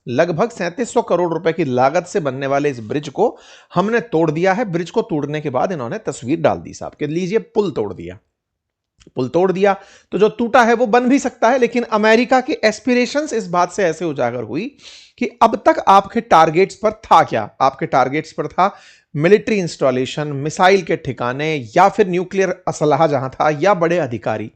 लगभग 3700 करोड़ रुपए की लागत से बनने वाले इस ब्रिज को हमने तोड़ दिया है। ब्रिज को तोड़ने के बाद इन्होंने तस्वीर डाल दी साहब कि लीजिए पुल तोड़ दिया। पुल तोड़ दिया तो जो टूटा है वो बन भी सकता है, लेकिन अमेरिका की एस्पिरेशंस इस बात से ऐसे उजागर हुई कि अब तक आपके टारगेट्स पर था क्या? आपके टारगेट्स पर था मिलिट्री इंस्टॉलेशन, मिसाइल के ठिकाने, या फिर न्यूक्लियर असलहा जहां था, या बड़े अधिकारी।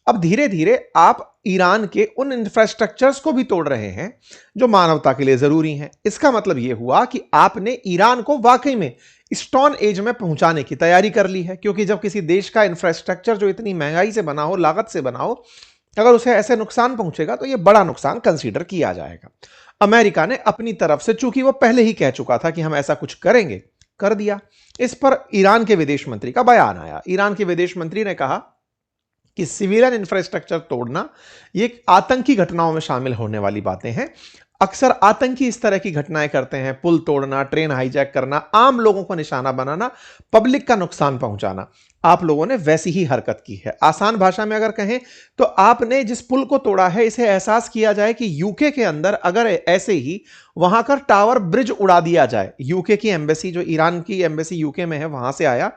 अब धीरे धीरे आप ईरान के उन इंफ्रास्ट्रक्चर्स को भी तोड़ रहे हैं जो मानवता के लिए जरूरी हैं। इसका मतलब यह हुआ कि आपने ईरान को वाकई में स्टोन एज में पहुंचाने की तैयारी कर ली है, क्योंकि जब किसी देश का इंफ्रास्ट्रक्चर जो इतनी महंगाई से बना हो, लागत से बना हो, अगर उसे ऐसे नुकसान पहुंचेगा तो यह बड़ा नुकसान कंसीडर किया जाएगा। अमेरिका ने अपनी तरफ से, चूंकि वो पहले ही कह चुका था कि हम ऐसा कुछ करेंगे, कर दिया। इस पर ईरान के विदेश मंत्री का बयान आया। ईरान के विदेश मंत्री ने कहा कि सिविलियन इंफ्रास्ट्रक्चर तोड़ना ये आतंकी घटनाओं में शामिल होने वाली बातें हैं। अक्सर आतंकी इस तरह की घटनाएं करते हैं, पुल तोड़ना, ट्रेन हाईजैक करना, आम लोगों को निशाना बनाना, पब्लिक का नुकसान पहुंचाना। आप लोगों ने वैसी ही हरकत की है। आसान भाषा में अगर कहें तो आपने जिस पुल को तोड़ा है, इसे एहसास किया जाए कि यूके के अंदर अगर ऐसे ही वहां का टावर ब्रिज उड़ा दिया जाए, यूके की एम्बेसी, जो ईरान की एम्बेसी यूके में है, वहां से आया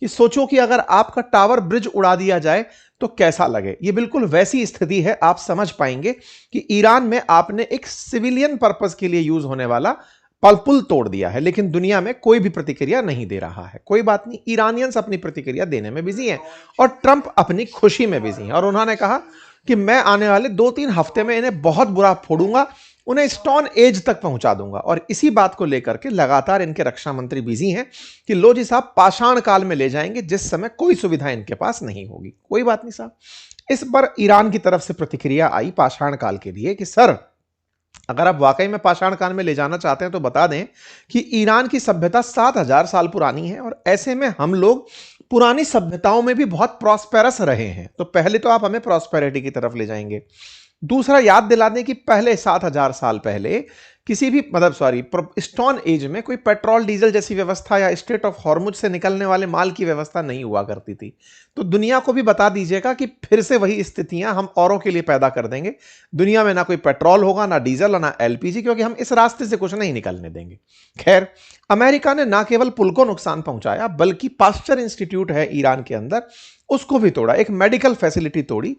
कि सोचो कि अगर आपका टावर ब्रिज उड़ा दिया जाए तो कैसा लगे। ये बिल्कुल वैसी स्थिति है। आप समझ पाएंगे कि ईरान में आपने एक सिविलियन पर्पस के लिए यूज होने वाला पुल तोड़ दिया है, लेकिन दुनिया में कोई भी प्रतिक्रिया नहीं दे रहा है। कोई बात नहीं, ईरानियंस अपनी प्रतिक्रिया देने में बिजी हैं और ट्रंप अपनी खुशी में बिजी हैं। और उन्होंने कहा कि मैं आने वाले 2-3 हफ्ते में इन्हें बहुत बुरा फोड़ूंगा, उन्हें स्टोन एज तक पहुंचा दूंगा। और इसी बात को लेकर के लगातार इनके रक्षा मंत्री बिजी हैं कि लो जी साहब, पाषाण काल में ले जाएंगे जिस समय कोई सुविधा इनके पास नहीं होगी। कोई बात नहीं साहब। इस पर ईरान की तरफ से प्रतिक्रिया आई पाषाण काल के लिए कि सर, अगर आप वाकई में पाषाण काल में ले जाना चाहते हैं तो बता दें कि ईरान की सभ्यता 7000 साल पुरानी है, और ऐसे में हम लोग पुरानी सभ्यताओं में भी बहुत प्रॉस्पेरस रहे हैं, तो पहले तो आप हमें प्रॉस्पेरिटी की तरफ ले जाएंगे। दूसरा, याद दिला दें कि पहले 7000 साल पहले किसी भी स्टोन एज में कोई पेट्रोल डीजल जैसी व्यवस्था या स्ट्रेट ऑफ हॉर्मुज से निकलने वाले माल की व्यवस्था नहीं हुआ करती थी। तो दुनिया को भी बता दीजिएगा कि फिर से वही स्थितियां हम औरों के लिए पैदा कर देंगे। दुनिया में ना कोई पेट्रोल होगा, ना डीजल, और ना एलपीजी, क्योंकि हम इस रास्ते से कुछ नहीं निकलने देंगे। खैर, अमेरिका ने ना केवल पुल को नुकसान पहुंचाया, बल्कि पास्चर इंस्टीट्यूट है ईरान के अंदर, उसको भी तोड़ा। एक मेडिकल फैसिलिटी तोड़ी।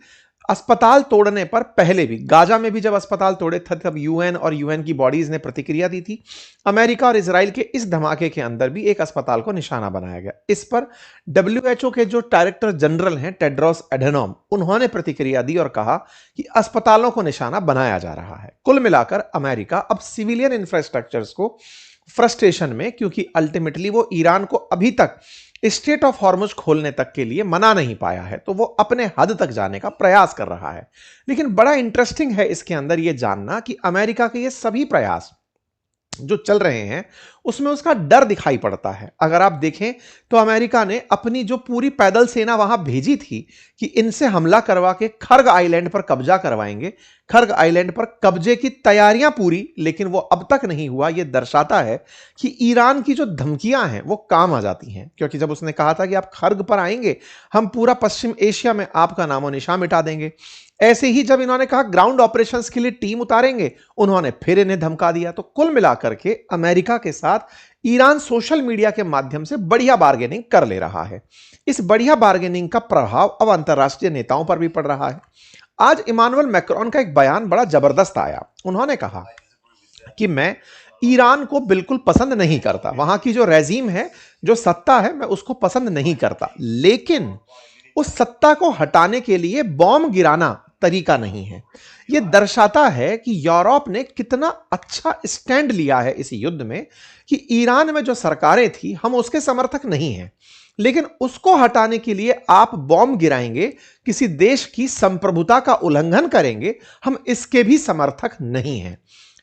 अस्पताल तोड़ने पर पहले भी, गाजा में भी जब अस्पताल तोड़े थे, तब यूएन और यूएन की बॉडीज ने प्रतिक्रिया दी थी। अमेरिका और इजराइल के इस धमाके के अंदर भी एक अस्पताल को निशाना बनाया गया। इस पर डब्ल्यूएचओ के जो डायरेक्टर जनरल हैं, टेड्रोस एडहेनॉम, उन्होंने प्रतिक्रिया दी और कहा कि अस्पतालों को निशाना बनाया जा रहा है। कुल मिलाकर अमेरिका अब सिविलियन इंफ्रास्ट्रक्चर्स को फ्रस्ट्रेशन में, क्योंकि अल्टीमेटली वो ईरान को अभी तक स्ट्रेट ऑफ हॉर्मुज खोलने तक के लिए मना नहीं पाया है, तो वो अपने हद तक जाने का प्रयास कर रहा है। लेकिन बड़ा इंटरेस्टिंग है इसके अंदर यह जानना कि अमेरिका के ये सभी प्रयास जो चल रहे हैं उसमें उसका डर दिखाई पड़ता है। अगर आप देखें तो अमेरिका ने अपनी जो पूरी पैदल सेना वहां भेजी थी कि इनसे हमला करवा के खर्ग आइलैंड पर कब्जा करवाएंगे, खर्ग आइलैंड पर कब्जे की तैयारियां पूरी, लेकिन वो अब तक नहीं हुआ। यह दर्शाता है कि ईरान की जो धमकियां हैं वो काम आ जाती हैं, क्योंकि जब उसने कहा था कि आप खर्ग पर आएंगे, हम पूरा पश्चिम एशिया में आपका नामो निशान मिटा देंगे, ऐसे ही जब इन्होंने कहा ग्राउंड ऑपरेशंस के लिए टीम उतारेंगे, उन्होंने फिर इन्हें धमका दिया। तो कुल मिलाकर के अमेरिका के साथ ईरान सोशल मीडिया के माध्यम से बढ़िया बार्गेनिंग कर ले रहा है। इस बढ़िया बार्गेनिंग का प्रभाव अब अंतर्राष्ट्रीय नेताओं पर भी पड़ रहा है। आज इमानुएल मैक्रोन का एक बयान बड़ा जबरदस्त आया। उन्होंने कहा कि मैं ईरान को बिल्कुल पसंद नहीं करता, वहां की जो रेजीम है, जो सत्ता है, मैं उसको पसंद नहीं करता, लेकिन उस सत्ता को हटाने के लिए बॉम्ब गिराना तरीका नहीं है। यह दर्शाता है कि यूरोप ने कितना अच्छा स्टैंड लिया है इस युद्ध में, कि ईरान में जो सरकारें थी, हम उसके समर्थक नहीं हैं, लेकिन उसको हटाने के लिए आप बॉम्ब गिराएंगे, किसी देश की संप्रभुता का उल्लंघन करेंगे, हम इसके भी समर्थक नहीं हैं।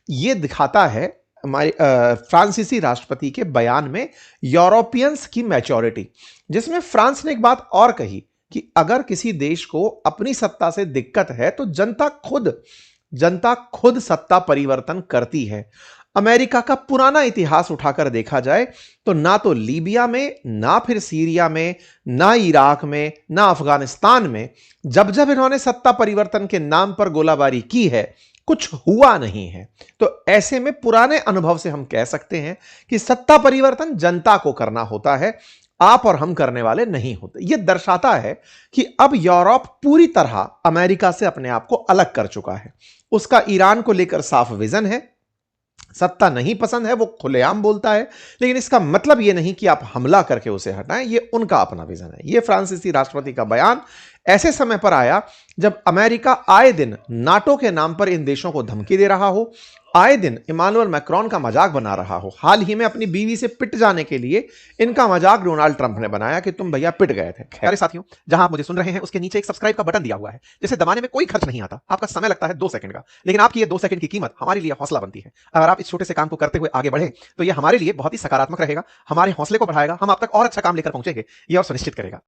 यह दिखाता है हमारे फ्रांसीसी राष्ट्रपति के बयान में यूरोपियंस की मैच्योरिटी, जिसमें फ्रांस ने एक बात और कही कि अगर किसी देश को अपनी सत्ता से दिक्कत है तो जनता खुद सत्ता परिवर्तन करती है। अमेरिका का पुराना इतिहास उठाकर देखा जाए तो ना तो लीबिया में, ना फिर सीरिया में, ना इराक में, ना अफगानिस्तान में, जब जब इन्होंने सत्ता परिवर्तन के नाम पर गोलाबारी की है, कुछ हुआ नहीं है। तो ऐसे में पुराने अनुभव से हम कह सकते हैं कि सत्ता परिवर्तन जनता को करना होता है, आप और हम करने वाले नहीं होते। यह दर्शाता है कि अब यूरोप पूरी तरह अमेरिका से अपने आप को अलग कर चुका है। उसका ईरान को लेकर साफ विजन है, सत्ता नहीं पसंद है, वो खुलेआम बोलता है, लेकिन इसका मतलब यह नहीं कि आप हमला करके उसे हटाएं। यह उनका अपना विजन है। यह फ्रांसीसी राष्ट्रपति का बयान ऐसे समय पर आया जब अमेरिका आए दिन नाटो के नाम पर इन देशों को धमकी दे रहा हो, आए दिन इमानुएल मैक्रोन का मजाक बना रहा हो। हाल ही में अपनी बीवी से पिट जाने के लिए इनका मजाक डोनाल्ड ट्रंप ने बनाया कि तुम भैया पिट गए थे। खैर साथियों, जहां आप मुझे सुन रहे हैं उसके नीचे एक सब्सक्राइब का बटन दिया हुआ है, जिसे दबाने में कोई खर्च नहीं आता, आपका समय लगता है 2 सेकंड का, लेकिन आपकी ये 2 सेकंड की कीमत हमारे लिए हौसला बनती है। अगर आप इस छोटे से काम को करते हुए आगे बढ़े तो ये हमारे लिए बहुत ही सकारात्मक रहेगा, हमारे हौसले को बढ़ाएगा, हम आप तक और अच्छा काम लेकर पहुंचेंगे, ये और सुनिश्चित करेगा।